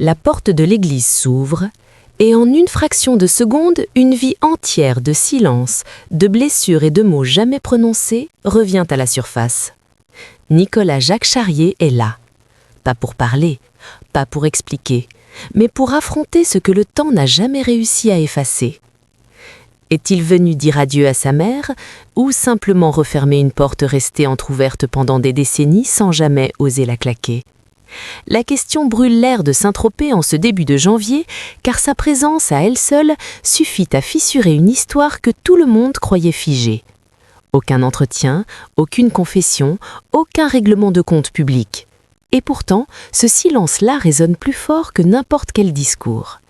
La porte de l'église s'ouvre, et en une fraction de seconde, une vie entière de silence, de blessures et de mots jamais prononcés revient à la surface. Nicolas Jacques Charrier est là. Pas pour parler, pas pour expliquer, mais pour affronter ce que le temps n'a jamais réussi à effacer. Est-il venu dire adieu à sa mère, ou simplement refermer une porte restée entr'ouverte pendant des décennies sans jamais oser la claquer ? La question brûle l'air de Saint-Tropez en ce début de janvier, car sa présence à elle seule suffit à fissurer une histoire que tout le monde croyait figée. Aucun entretien, aucune confession, aucun règlement de compte public. Et pourtant, ce silence-là résonne plus fort que n'importe quel discours.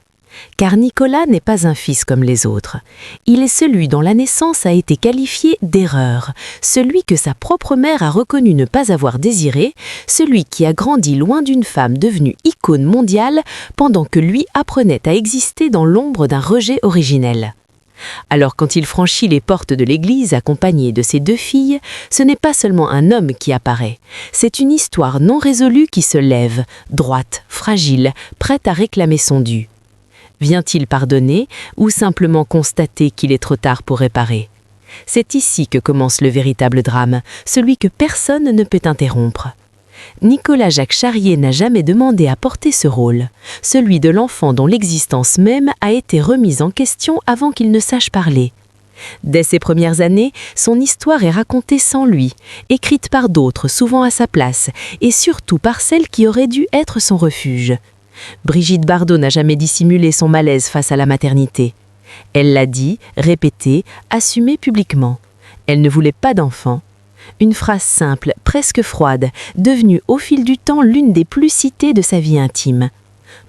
Car Nicolas n'est pas un fils comme les autres. Il est celui dont la naissance a été qualifiée d'erreur, celui que sa propre mère a reconnu ne pas avoir désiré, celui qui a grandi loin d'une femme devenue icône mondiale pendant que lui apprenait à exister dans l'ombre d'un rejet originel. Alors quand il franchit les portes de l'église accompagné de ses 2 filles, ce n'est pas seulement un homme qui apparaît, c'est une histoire non résolue qui se lève, droite, fragile, prête à réclamer son dû. Vient-il pardonner ou simplement constater qu'il est trop tard pour réparer ? C'est ici que commence le véritable drame, celui que personne ne peut interrompre. Nicolas Jacques Charrier n'a jamais demandé à porter ce rôle, celui de l'enfant dont l'existence même a été remise en question avant qu'il ne sache parler. Dès ses premières années, son histoire est racontée sans lui, écrite par d'autres, souvent à sa place, et surtout par celle qui aurait dû être son refuge. Brigitte Bardot n'a jamais dissimulé son malaise face à la maternité. Elle l'a dit, répété, assumé publiquement. Elle ne voulait pas d'enfant. Une phrase simple, presque froide, devenue au fil du temps l'une des plus citées de sa vie intime.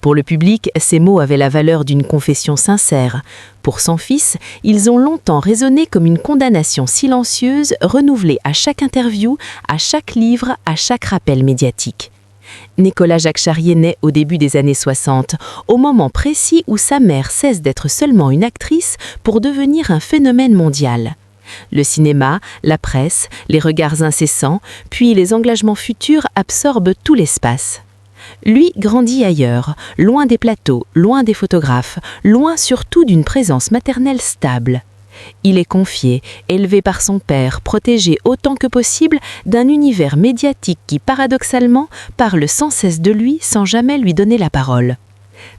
Pour le public, ces mots avaient la valeur d'une confession sincère. Pour son fils, ils ont longtemps résonné comme une condamnation silencieuse renouvelée à chaque interview, à chaque livre, à chaque rappel médiatique. Nicolas Jacques Charrier naît au début des années 60, au moment précis où sa mère cesse d'être seulement une actrice pour devenir un phénomène mondial. Le cinéma, la presse, les regards incessants, puis les engagements futurs absorbent tout l'espace. Lui grandit ailleurs, loin des plateaux, loin des photographes, loin surtout d'une présence maternelle stable. Il est confié, élevé par son père, protégé autant que possible d'un univers médiatique qui, paradoxalement, parle sans cesse de lui sans jamais lui donner la parole.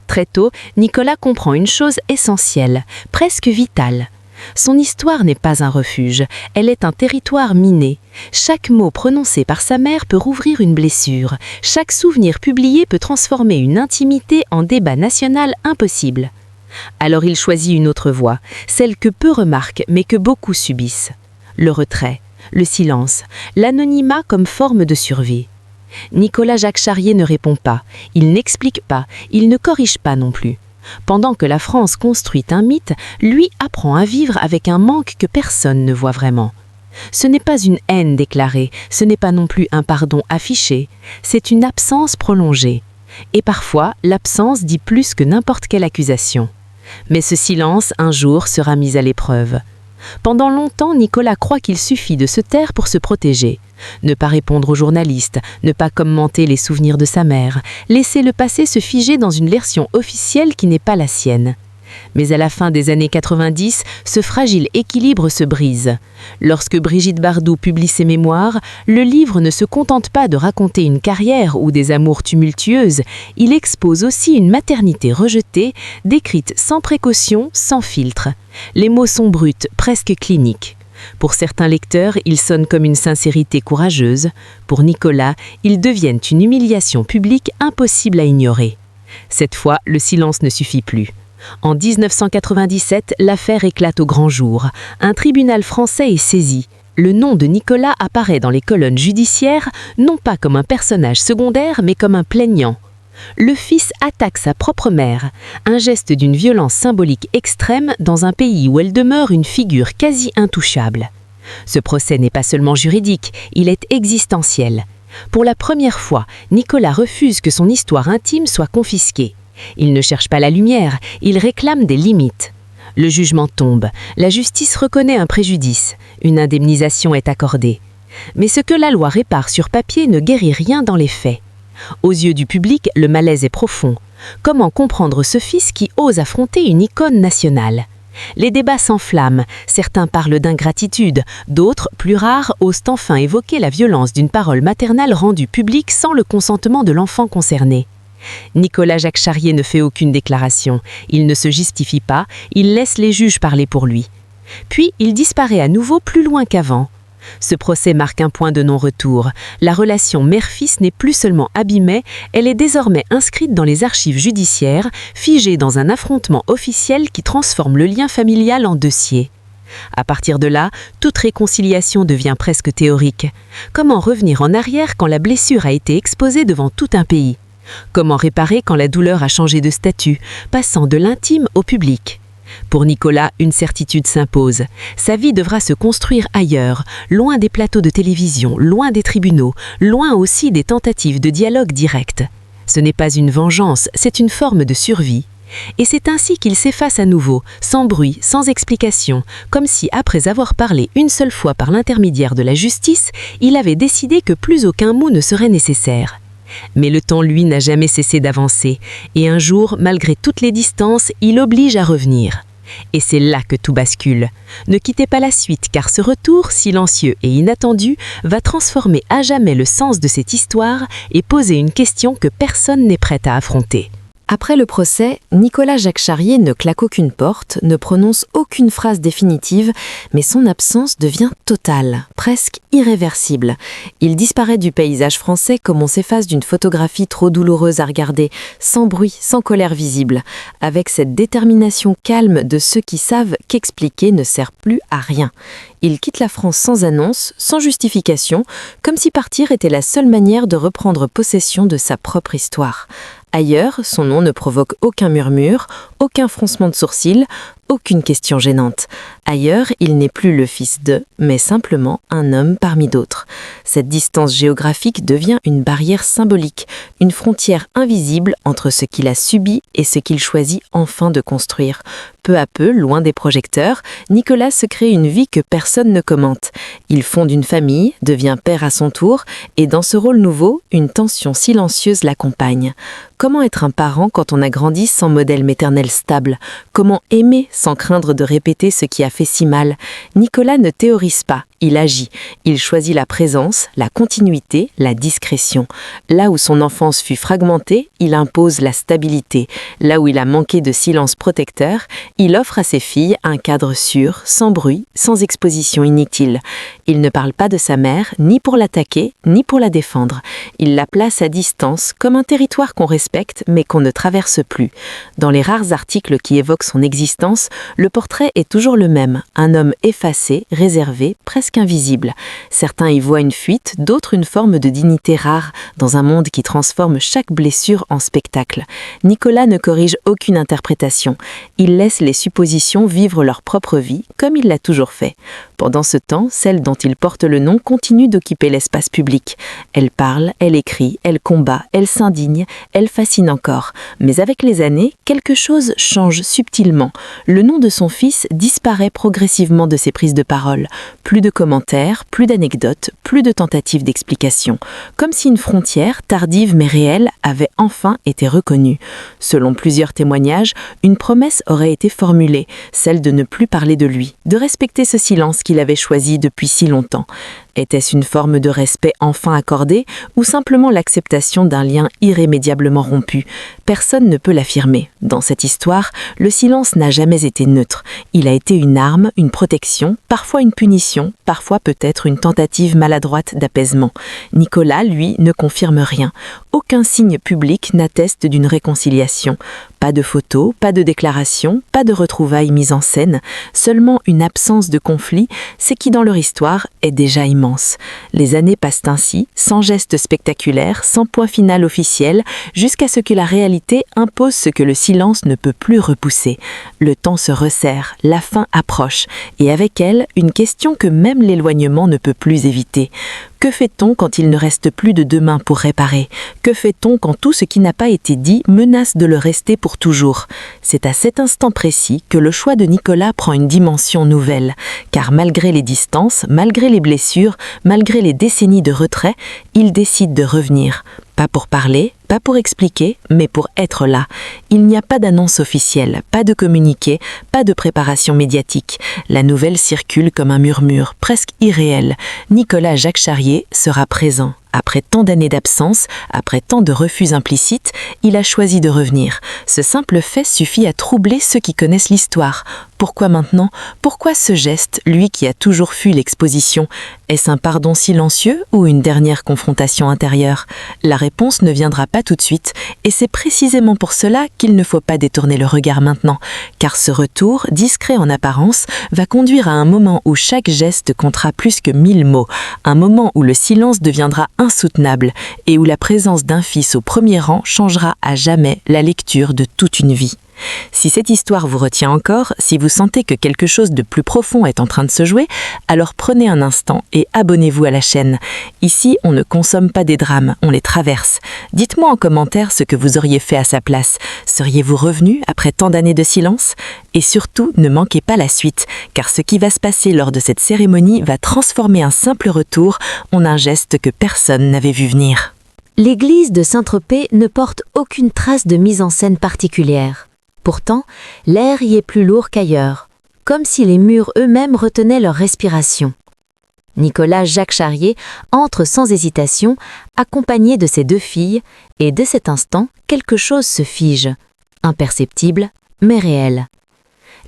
Très tôt, Nicolas comprend une chose essentielle, presque vitale. Son histoire n'est pas un refuge, elle est un territoire miné. Chaque mot prononcé par sa mère peut rouvrir une blessure. Chaque souvenir publié peut transformer une intimité en débat national impossible. Alors il choisit une autre voie, celle que peu remarquent mais que beaucoup subissent. Le retrait, le silence, l'anonymat comme forme de survie. Nicolas Jacques Charrier ne répond pas, il n'explique pas, il ne corrige pas non plus. Pendant que la France construit un mythe, lui apprend à vivre avec un manque que personne ne voit vraiment. Ce n'est pas une haine déclarée, ce n'est pas non plus un pardon affiché, c'est une absence prolongée. Et parfois, l'absence dit plus que n'importe quelle accusation. Mais ce silence, un jour, sera mis à l'épreuve. Pendant longtemps, Nicolas croit qu'il suffit de se taire pour se protéger. Ne pas répondre aux journalistes, ne pas commenter les souvenirs de sa mère, laisser le passé se figer dans une version officielle qui n'est pas la sienne. Mais à la fin des années 90, ce fragile équilibre se brise. Lorsque Brigitte Bardot publie ses mémoires, le livre ne se contente pas de raconter une carrière ou des amours tumultueuses, il expose aussi une maternité rejetée, décrite sans précaution, sans filtre. Les mots sont bruts, presque cliniques. Pour certains lecteurs, ils sonnent comme une sincérité courageuse. Pour Nicolas, ils deviennent une humiliation publique impossible à ignorer. Cette fois, le silence ne suffit plus. En 1997, l'affaire éclate au grand jour. Un tribunal français est saisi. Le nom de Nicolas apparaît dans les colonnes judiciaires, non pas comme un personnage secondaire, mais comme un plaignant. Le fils attaque sa propre mère, un geste d'une violence symbolique extrême dans un pays où elle demeure une figure quasi intouchable. Ce procès n'est pas seulement juridique, il est existentiel. Pour la première fois, Nicolas refuse que son histoire intime soit confisquée. Il ne cherche pas la lumière, il réclame des limites. Le jugement tombe, la justice reconnaît un préjudice, une indemnisation est accordée. Mais ce que la loi répare sur papier ne guérit rien dans les faits. Aux yeux du public, le malaise est profond. Comment comprendre ce fils qui ose affronter une icône nationale ? Les débats s'enflamment, certains parlent d'ingratitude, d'autres, plus rares, osent enfin évoquer la violence d'une parole maternelle rendue publique sans le consentement de l'enfant concerné. Nicolas Jacques Charrier ne fait aucune déclaration, il ne se justifie pas, il laisse les juges parler pour lui. Puis il disparaît à nouveau plus loin qu'avant. Ce procès marque un point de non-retour. La relation mère-fils n'est plus seulement abîmée, elle est désormais inscrite dans les archives judiciaires, figée dans un affrontement officiel qui transforme le lien familial en dossier. À partir de là, toute réconciliation devient presque théorique. Comment revenir en arrière quand la blessure a été exposée devant tout un pays ? Comment réparer quand la douleur a changé de statut, passant de l'intime au public ? Pour Nicolas, une certitude s'impose. Sa vie devra se construire ailleurs, loin des plateaux de télévision, loin des tribunaux, loin aussi des tentatives de dialogue direct. Ce n'est pas une vengeance, c'est une forme de survie. Et c'est ainsi qu'il s'efface à nouveau, sans bruit, sans explication, comme si, après avoir parlé une seule fois par l'intermédiaire de la justice, il avait décidé que plus aucun mot ne serait nécessaire. Mais le temps, lui, n'a jamais cessé d'avancer, et un jour, malgré toutes les distances, il oblige à revenir. Et c'est là que tout bascule. Ne quittez pas la suite, car ce retour, silencieux et inattendu, va transformer à jamais le sens de cette histoire et poser une question que personne n'est prêt à affronter. Après le procès, Nicolas Jacques Charrier ne claque aucune porte, ne prononce aucune phrase définitive, mais son absence devient totale, presque irréversible. Il disparaît du paysage français comme on s'efface d'une photographie trop douloureuse à regarder, sans bruit, sans colère visible, avec cette détermination calme de ceux qui savent qu'expliquer ne sert plus à rien. Il quitte la France sans annonce, sans justification, comme si partir était la seule manière de reprendre possession de sa propre histoire. Ailleurs, son nom ne provoque aucun murmure, aucun froncement de sourcils, aucune question gênante. Ailleurs, il n'est plus le fils de, mais simplement un homme parmi d'autres. Cette distance géographique devient une barrière symbolique, une frontière invisible entre ce qu'il a subi et ce qu'il choisit enfin de construire. Peu à peu, loin des projecteurs, Nicolas se crée une vie que personne ne commente. Il fonde une famille, devient père à son tour, et dans ce rôle nouveau, une tension silencieuse l'accompagne. Comment être un parent quand on a grandi sans modèle maternel stable ? Comment aimer sans craindre de répéter ce qui a fait si mal ? Nicolas ne théorise pas, il agit. Il choisit la présence, la continuité, la discrétion. Là où son enfance fut fragmentée, il impose la stabilité. Là où il a manqué de silence protecteur, il offre à ses filles un cadre sûr, sans bruit, sans exposition inutile. Il ne parle pas de sa mère, ni pour l'attaquer, ni pour la défendre. Il la place à distance, comme un territoire qu'on respecte, mais qu'on ne traverse plus. Dans les rares articles qui évoquent son existence, le portrait est toujours le même, un homme effacé, réservé, presque invisible. Certains y voient une fuite, d'autres une forme de dignité rare, dans un monde qui transforme chaque blessure en spectacle. Nicolas ne corrige aucune interprétation. Il laisse les suppositions vivre leur propre vie, comme il l'a toujours fait. Pendant ce temps, celle dont il porte le nom continue d'occuper l'espace public. Elle parle, elle écrit, elle combat, elle s'indigne, elle fascine encore. Mais avec les années, quelque chose change subtilement. Le nom de son fils disparaît progressivement de ses prises de parole. Plus de commentaires, plus d'anecdotes, plus de tentatives d'explication. Comme si une frontière, tardive mais réelle, avait enfin été reconnue. Selon plusieurs témoignages, une promesse aurait été formulée, celle de ne plus parler de lui, de respecter ce silence qu'il avait choisi depuis si longtemps. Était-ce une forme de respect enfin accordée ou simplement l'acceptation d'un lien irrémédiablement rompu ? Personne ne peut l'affirmer. Dans cette histoire, le silence n'a jamais été neutre. Il a été une arme, une protection, parfois une punition, parfois peut-être une tentative maladroite d'apaisement. Nicolas, lui, ne confirme rien. Aucun signe public n'atteste d'une réconciliation. Pas de photos, pas de déclarations, pas de retrouvailles mises en scène, seulement une absence de conflit, ce qui dans leur histoire est déjà immense. Les années passent ainsi, sans geste spectaculaire, sans point final officiel, jusqu'à ce que la réalité impose ce que le silence ne peut plus repousser. Le temps se resserre, la fin approche, et avec elle, une question que même l'éloignement ne peut plus éviter. Que fait-on quand il ne reste plus de demain pour réparer ? Que fait-on quand tout ce qui n'a pas été dit menace de le rester pour toujours ? C'est à cet instant précis que le choix de Nicolas prend une dimension nouvelle, car malgré les distances, malgré les blessures, malgré les décennies de retrait, il décide de revenir. Pas pour parler, Pas pour expliquer, mais pour être là. Il n'y a pas d'annonce officielle, pas de communiqué, pas de préparation médiatique. La nouvelle circule comme un murmure, presque irréel. Nicolas Jacques Charrier sera présent. Après tant d'années d'absence, après tant de refus implicites, il a choisi de revenir. Ce simple fait suffit à troubler ceux qui connaissent l'histoire. Pourquoi maintenant? Pourquoi ce geste, lui qui a toujours fui l'exposition? Est-ce un pardon silencieux ou une dernière confrontation intérieure? La réponse ne viendra pas tout de suite, et c'est précisément pour cela qu'il ne faut pas détourner le regard maintenant, car ce retour, discret en apparence, va conduire à un moment où chaque geste comptera plus que 1000 mots, un moment où le silence deviendra insoutenable et où la présence d'un fils au premier rang changera à jamais la lecture de toute une vie. Si cette histoire vous retient encore, si vous sentez que quelque chose de plus profond est en train de se jouer, alors prenez un instant et abonnez-vous à la chaîne. Ici, on ne consomme pas des drames, on les traverse. Dites-moi en commentaire ce que vous auriez fait à sa place. Seriez-vous revenu après tant d'années de silence? Et surtout, ne manquez pas la suite, car ce qui va se passer lors de cette cérémonie va transformer un simple retour en un geste que personne n'avait vu venir. L'église de Saint-Tropez ne porte aucune trace de mise en scène particulière. Pourtant, l'air y est plus lourd qu'ailleurs, comme si les murs eux-mêmes retenaient leur respiration. Nicolas Jacques Charrier entre sans hésitation, accompagné de ses 2 filles, et dès cet instant, quelque chose se fige, imperceptible, mais réel.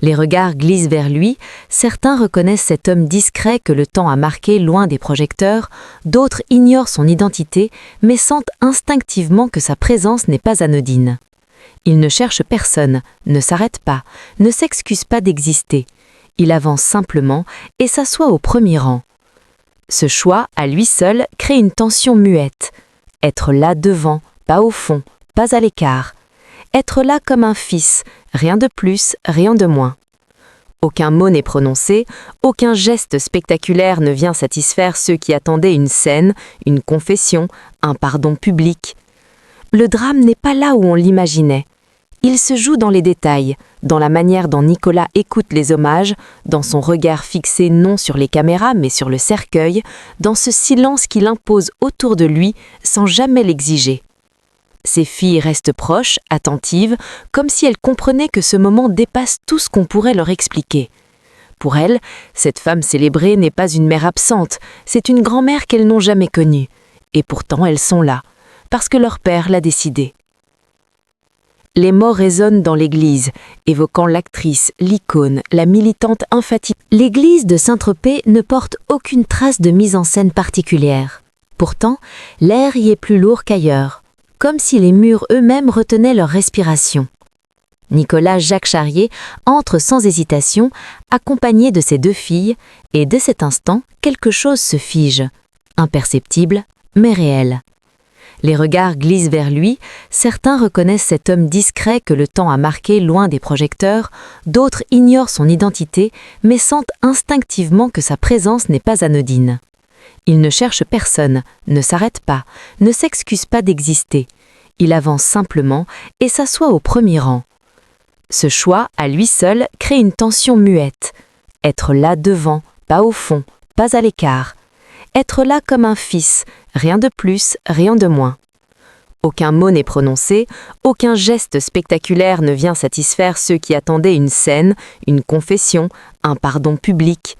Les regards glissent vers lui, certains reconnaissent cet homme discret que le temps a marqué loin des projecteurs, d'autres ignorent son identité, mais sentent instinctivement que sa présence n'est pas anodine. Il ne cherche personne, ne s'arrête pas, ne s'excuse pas d'exister. Il avance simplement et s'assoit au premier rang. Ce choix, à lui seul, crée une tension muette. Être là devant, pas au fond, pas à l'écart. Être là comme un fils, rien de plus, rien de moins. Aucun mot n'est prononcé, aucun geste spectaculaire ne vient satisfaire ceux qui attendaient une scène, une confession, un pardon public. Le drame n'est pas là où on l'imaginait. Il se joue dans les détails, dans la manière dont Nicolas écoute les hommages, dans son regard fixé non sur les caméras mais sur le cercueil, dans ce silence qu'il impose autour de lui sans jamais l'exiger. Ses filles restent proches, attentives, comme si elles comprenaient que ce moment dépasse tout ce qu'on pourrait leur expliquer. Pour elles, cette femme célébrée n'est pas une mère absente, c'est une grand-mère qu'elles n'ont jamais connue. Et pourtant elles sont là, parce que leur père l'a décidé. Les mots résonnent dans l'église, évoquant l'actrice, l'icône, la militante infatigable. L'église de Saint-Tropez ne porte aucune trace de mise en scène particulière. Pourtant, l'air y est plus lourd qu'ailleurs, comme si les murs eux-mêmes retenaient leur respiration. Nicolas Jacques Charrier entre sans hésitation, accompagné de ses 2 filles, et dès cet instant, quelque chose se fige, imperceptible, mais réel. Les regards glissent vers lui, certains reconnaissent cet homme discret que le temps a marqué loin des projecteurs, d'autres ignorent son identité, mais sentent instinctivement que sa présence n'est pas anodine. Il ne cherche personne, ne s'arrête pas, ne s'excuse pas d'exister. Il avance simplement et s'assoit au premier rang. Ce choix, à lui seul, crée une tension muette. Être là devant, pas au fond, pas à l'écart. Être là comme un fils, rien de plus, rien de moins. Aucun mot n'est prononcé, aucun geste spectaculaire ne vient satisfaire ceux qui attendaient une scène, une confession, un pardon public.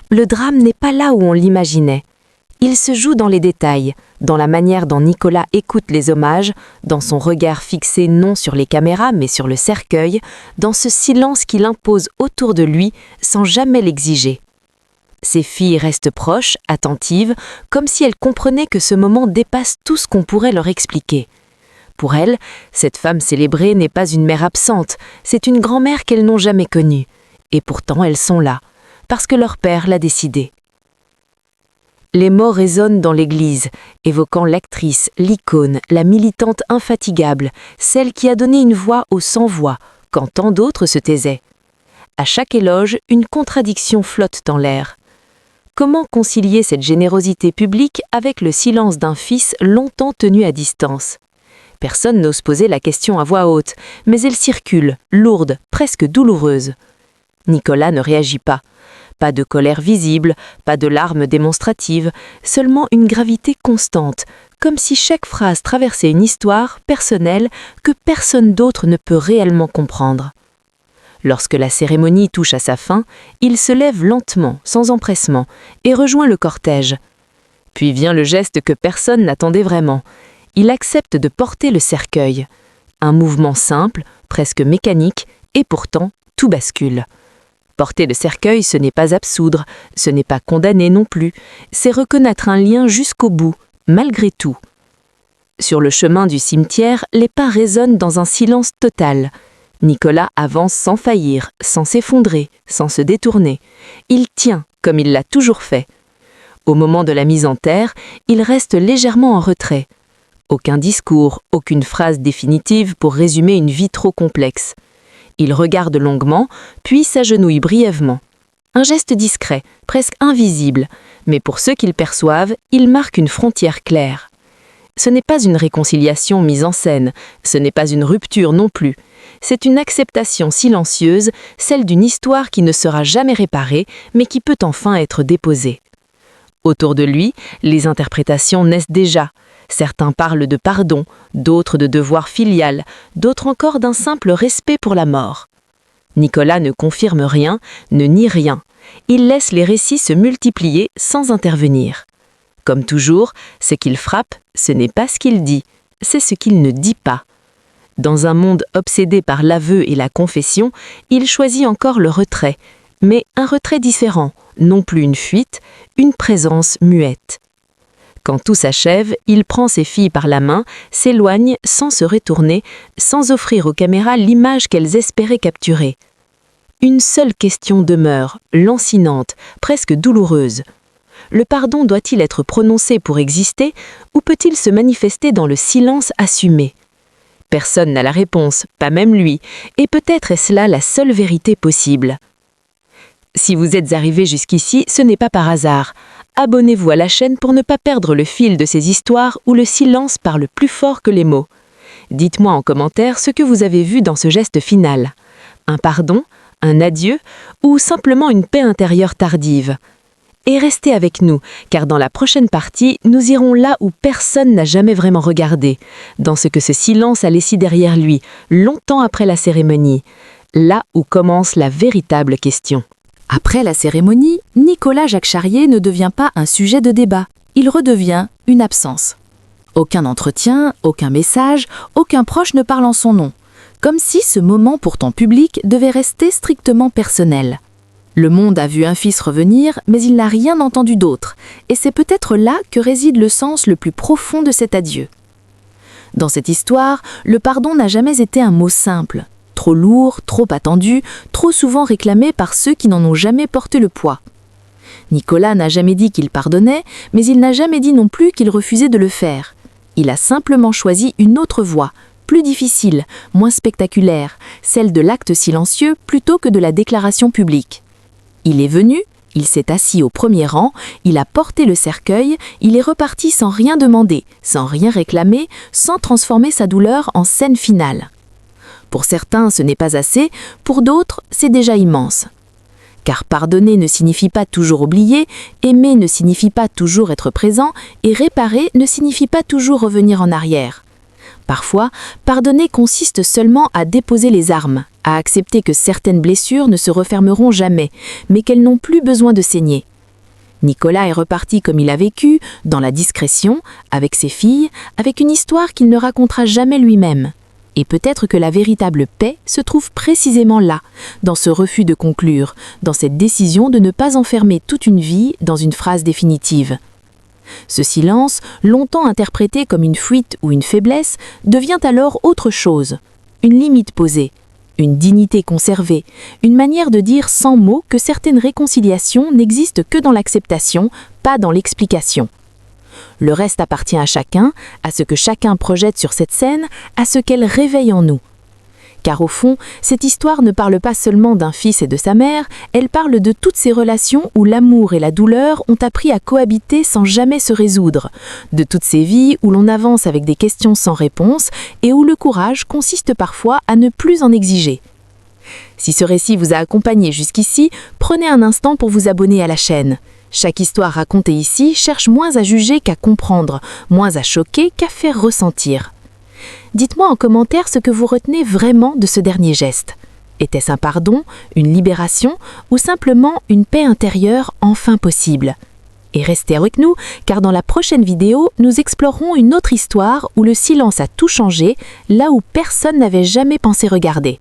Le drame n'est pas là où on l'imaginait. Il se joue dans les détails, dans la manière dont Nicolas écoute les hommages, dans son regard fixé non sur les caméras mais sur le cercueil, dans ce silence qu'il impose autour de lui sans jamais l'exiger. Ses filles restent proches, attentives, comme si elles comprenaient que ce moment dépasse tout ce qu'on pourrait leur expliquer. Pour elles, cette femme célébrée n'est pas une mère absente, c'est une grand-mère qu'elles n'ont jamais connue. Et pourtant elles sont là, parce que leur père l'a décidé. Les mots résonnent dans l'église, évoquant l'actrice, l'icône, la militante infatigable, celle qui a donné une voix aux sans-voix, quand tant d'autres se taisaient. À chaque éloge, une contradiction flotte dans l'air. Comment concilier cette générosité publique avec le silence d'un fils longtemps tenu à distance? Personne n'ose poser la question à voix haute, mais elle circule, lourde, presque douloureuse. Nicolas ne réagit pas. Pas de colère visible, pas de larmes démonstratives, seulement une gravité constante, comme si chaque phrase traversait une histoire personnelle que personne d'autre ne peut réellement comprendre. Lorsque la cérémonie touche à sa fin, il se lève lentement, sans empressement, et rejoint le cortège. Puis vient le geste que personne n'attendait vraiment. Il accepte de porter le cercueil. Un mouvement simple, presque mécanique, et pourtant, tout bascule. Porter le cercueil, ce n'est pas absoudre, ce n'est pas condamner non plus, c'est reconnaître un lien jusqu'au bout, malgré tout. Sur le chemin du cimetière, les pas résonnent dans un silence total. Nicolas avance sans faillir, sans s'effondrer, sans se détourner. Il tient, comme il l'a toujours fait. Au moment de la mise en terre, il reste légèrement en retrait. Aucun discours, aucune phrase définitive pour résumer une vie trop complexe. Il regarde longuement, puis s'agenouille brièvement. Un geste discret, presque invisible, mais pour ceux qui le perçoivent, il marque une frontière claire. Ce n'est pas une réconciliation mise en scène, ce n'est pas une rupture non plus. C'est une acceptation silencieuse, celle d'une histoire qui ne sera jamais réparée, mais qui peut enfin être déposée. Autour de lui, les interprétations naissent déjà. Certains parlent de pardon, d'autres de devoir filial, d'autres encore d'un simple respect pour la mort. Nicolas ne confirme rien, ne nie rien. Il laisse les récits se multiplier sans intervenir. Comme toujours, ce qu'il frappe, ce n'est pas ce qu'il dit, c'est ce qu'il ne dit pas. Dans un monde obsédé par l'aveu et la confession, il choisit encore le retrait, mais un retrait différent, non plus une fuite, une présence muette. Quand tout s'achève, il prend ses filles par la main, s'éloigne sans se retourner, sans offrir aux caméras l'image qu'elles espéraient capturer. Une seule question demeure, lancinante, presque douloureuse. Le pardon doit-il être prononcé pour exister, ou peut-il se manifester dans le silence assumé ? Personne n'a la réponse, pas même lui, et peut-être est-ce là la seule vérité possible. Si vous êtes arrivé jusqu'ici, ce n'est pas par hasard. Abonnez-vous à la chaîne pour ne pas perdre le fil de ces histoires où le silence parle plus fort que les mots. Dites-moi en commentaire ce que vous avez vu dans ce geste final. Un pardon, un adieu ou simplement une paix intérieure tardive. Et restez avec nous, car dans la prochaine partie, nous irons là où personne n'a jamais vraiment regardé, dans ce que ce silence a laissé derrière lui, longtemps après la cérémonie, là où commence la véritable question. Après la cérémonie, Nicolas Jacques Charrier ne devient pas un sujet de débat, il redevient une absence. Aucun entretien, aucun message, aucun proche ne parle en son nom, comme si ce moment pourtant public devait rester strictement personnel. Le monde a vu un fils revenir, mais il n'a rien entendu d'autre, et c'est peut-être là que réside le sens le plus profond de cet adieu. Dans cette histoire, le pardon n'a jamais été un mot simple. Trop lourd, trop attendu, trop souvent réclamé par ceux qui n'en ont jamais porté le poids. Nicolas n'a jamais dit qu'il pardonnait, mais il n'a jamais dit non plus qu'il refusait de le faire. Il a simplement choisi une autre voie, plus difficile, moins spectaculaire, celle de l'acte silencieux plutôt que de la déclaration publique. Il est venu, il s'est assis au premier rang, il a porté le cercueil, il est reparti sans rien demander, sans rien réclamer, sans transformer sa douleur en scène finale. Pour certains, ce n'est pas assez, pour d'autres, c'est déjà immense. Car pardonner ne signifie pas toujours oublier, aimer ne signifie pas toujours être présent, et réparer ne signifie pas toujours revenir en arrière. Parfois, pardonner consiste seulement à déposer les armes, à accepter que certaines blessures ne se refermeront jamais, mais qu'elles n'ont plus besoin de saigner. Nicolas est reparti comme il a vécu, dans la discrétion, avec ses filles, avec une histoire qu'il ne racontera jamais lui-même. Et peut-être que la véritable paix se trouve précisément là, dans ce refus de conclure, dans cette décision de ne pas enfermer toute une vie dans une phrase définitive. Ce silence, longtemps interprété comme une fuite ou une faiblesse, devient alors autre chose, une limite posée, une dignité conservée, une manière de dire sans mots que certaines réconciliations n'existent que dans l'acceptation, pas dans l'explication. Le reste appartient à chacun, à ce que chacun projette sur cette scène, à ce qu'elle réveille en nous. Car au fond, cette histoire ne parle pas seulement d'un fils et de sa mère, elle parle de toutes ces relations où l'amour et la douleur ont appris à cohabiter sans jamais se résoudre, de toutes ces vies où l'on avance avec des questions sans réponse et où le courage consiste parfois à ne plus en exiger. Si ce récit vous a accompagné jusqu'ici, prenez un instant pour vous abonner à la chaîne. Chaque histoire racontée ici cherche moins à juger qu'à comprendre, moins à choquer qu'à faire ressentir. Dites-moi en commentaire ce que vous retenez vraiment de ce dernier geste. Était-ce un pardon, une libération ou simplement une paix intérieure enfin possible ? Et restez avec nous, car dans la prochaine vidéo, nous explorerons une autre histoire où le silence a tout changé, là où personne n'avait jamais pensé regarder.